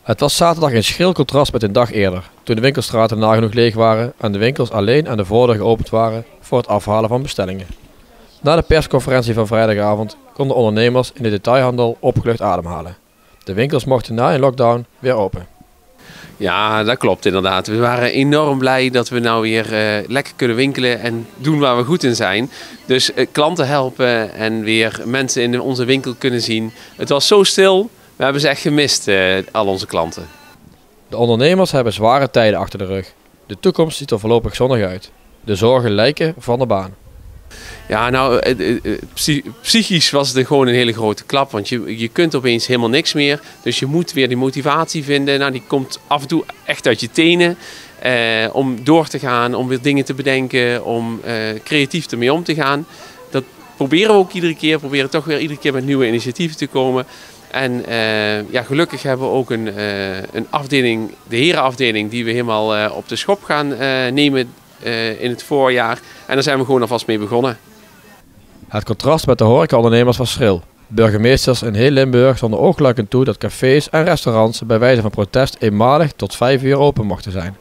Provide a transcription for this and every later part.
Het was zaterdag in schril contrast met een dag eerder, toen de winkelstraten nagenoeg leeg waren en de winkels alleen aan de voordeur geopend waren voor het afhalen van bestellingen. Na de persconferentie van vrijdagavond konden ondernemers in de detailhandel opgelucht ademhalen. De winkels mochten na een lockdown weer open. Ja, dat klopt inderdaad. We waren enorm blij dat we nou weer lekker kunnen winkelen en doen waar we goed in zijn. Dus klanten helpen en weer mensen in onze winkel kunnen zien. Het was zo stil, we hebben ze echt gemist, al onze klanten. De ondernemers hebben zware tijden achter de rug. De toekomst ziet er voorlopig zonnig uit. De zorgen lijken van de baan. Ja, nou, psychisch was het gewoon een hele grote klap. Want je kunt opeens helemaal niks meer. Dus je moet weer die motivatie vinden. Nou, die komt af en toe echt uit je tenen. Om door te gaan, om weer dingen te bedenken. Om creatief ermee om te gaan. Dat proberen we ook iedere keer. We proberen toch weer iedere keer met nieuwe initiatieven te komen. En ja, gelukkig hebben we ook een afdeling, de herenafdeling, die we helemaal op de schop gaan nemen in het voorjaar. En daar zijn we gewoon alvast mee begonnen. Het contrast met de horecaondernemers was schril. Burgemeesters in heel Limburg stonden oogluikend toe dat cafés en restaurants bij wijze van protest eenmalig tot 5 uur open mochten zijn.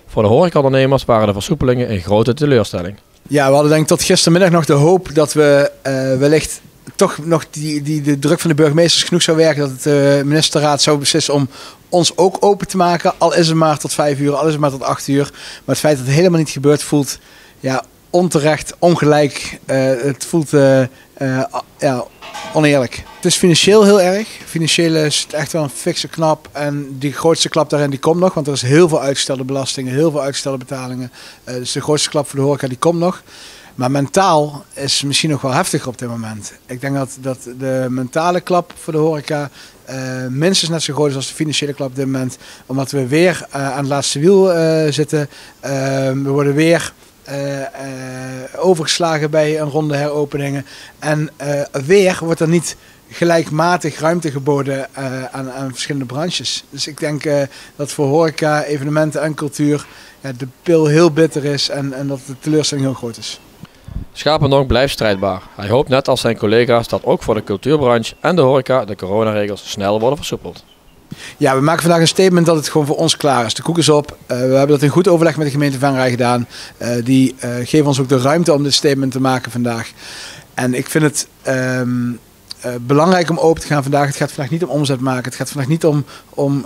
Voor de horecaondernemers waren de versoepelingen een grote teleurstelling. Ja, we hadden denk ik tot gistermiddag nog de hoop dat we wellicht toch nog de druk van de burgemeesters genoeg zou werken dat de ministerraad zou beslissen om ons ook open te maken. Al is het maar tot 5 uur, al is het maar tot 8 uur. Maar het feit dat het helemaal niet gebeurt voelt ja, onterecht, ongelijk. Het voelt ja, oneerlijk. Het is financieel heel erg. Financieel is het echt wel een fikse knap. En die grootste klap daarin die komt nog. Want er is heel veel uitgestelde belastingen, heel veel uitgestelde betalingen. Dus de grootste klap voor de horeca die komt nog. Maar mentaal is het misschien nog wel heftiger op dit moment. Ik denk dat de mentale klap voor de horeca minstens net zo groot is als de financiële klap op dit moment. Omdat we weer aan het laatste wiel zitten. We worden weer overgeslagen bij een ronde heropeningen. En weer wordt er niet gelijkmatig ruimte geboden aan verschillende branches. Dus ik denk dat voor horeca, evenementen en cultuur de pil heel bitter is en dat de teleurstelling heel groot is. Schapendonk blijft strijdbaar. Hij hoopt net als zijn collega's dat ook voor de cultuurbranche en de horeca de coronaregels snel worden versoepeld. Ja, we maken vandaag een statement dat het gewoon voor ons klaar is. De koek is op. We hebben dat in goed overleg met de gemeente Venray gedaan. Die geven ons ook de ruimte om dit statement te maken vandaag. En ik vind het belangrijk om open te gaan vandaag. Het gaat vandaag niet om omzet maken. Het gaat vandaag niet om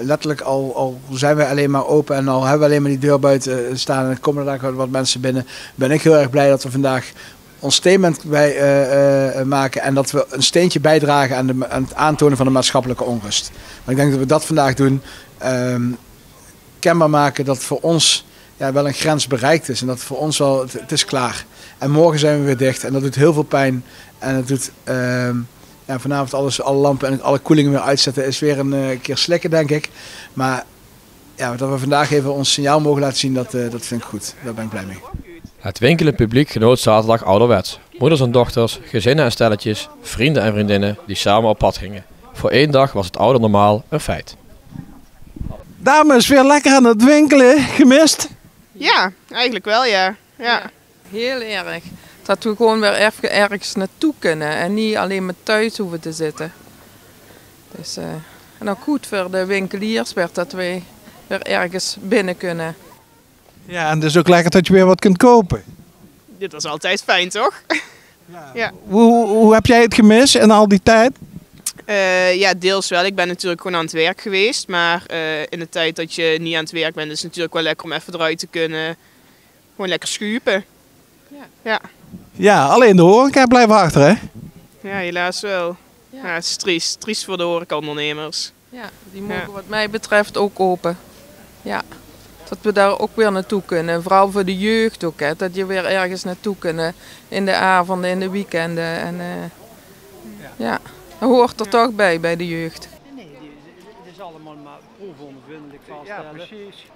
letterlijk al zijn wij alleen maar open en al hebben we alleen maar die deur buiten staan en er komen er daar wat mensen binnen. Ben ik heel erg blij dat we vandaag ons statement maken en dat we een steentje bijdragen aan het aantonen van de maatschappelijke onrust. Maar ik denk dat we dat vandaag doen. Kenbaar maken dat voor ons wel een grens bereikt is en dat voor ons wel, het is klaar. En morgen zijn we weer dicht en dat doet heel veel pijn. En het doet vanavond alle lampen en alle koelingen weer uitzetten is weer een keer slikken, denk ik. Maar ja, dat we vandaag even ons signaal mogen laten zien, dat vind ik goed. Daar ben ik blij mee. Het winkelend publiek genoot zaterdag ouderwets. Moeders en dochters, gezinnen en stelletjes, vrienden en vriendinnen die samen op pad gingen. Voor 1 dag was het oude normaal een feit. Dames, weer lekker aan het winkelen. Gemist? Ja, eigenlijk wel ja. Heel erg. Dat we gewoon weer even ergens naartoe kunnen en niet alleen maar thuis hoeven te zitten. Dus, en ook goed voor de winkeliers werd dat we weer ergens binnen kunnen. Ja, en het is ook lekker dat je weer wat kunt kopen. Dit was altijd fijn, toch? Ja. Hoe heb jij het gemist in al die tijd? Ja, deels wel. Ik ben natuurlijk gewoon aan het werk geweest. Maar in de tijd dat je niet aan het werk bent, is het natuurlijk wel lekker om even eruit te kunnen. Gewoon lekker schuipen. Ja. Ja, alleen de horeca blijft achter, hè? Ja, helaas wel. Ja, het is triest. Triest voor de horecaondernemers. Ja, die mogen wat mij betreft ook open. Ja, dat we daar ook weer naartoe kunnen. Vooral voor de jeugd ook, hè. Dat je weer ergens naartoe kunnen. In de avonden, in de weekenden. En, ja, dat hoort er toch bij de jeugd. Nee, het is allemaal maar proefondervindelijk vaststellen. Ja, precies.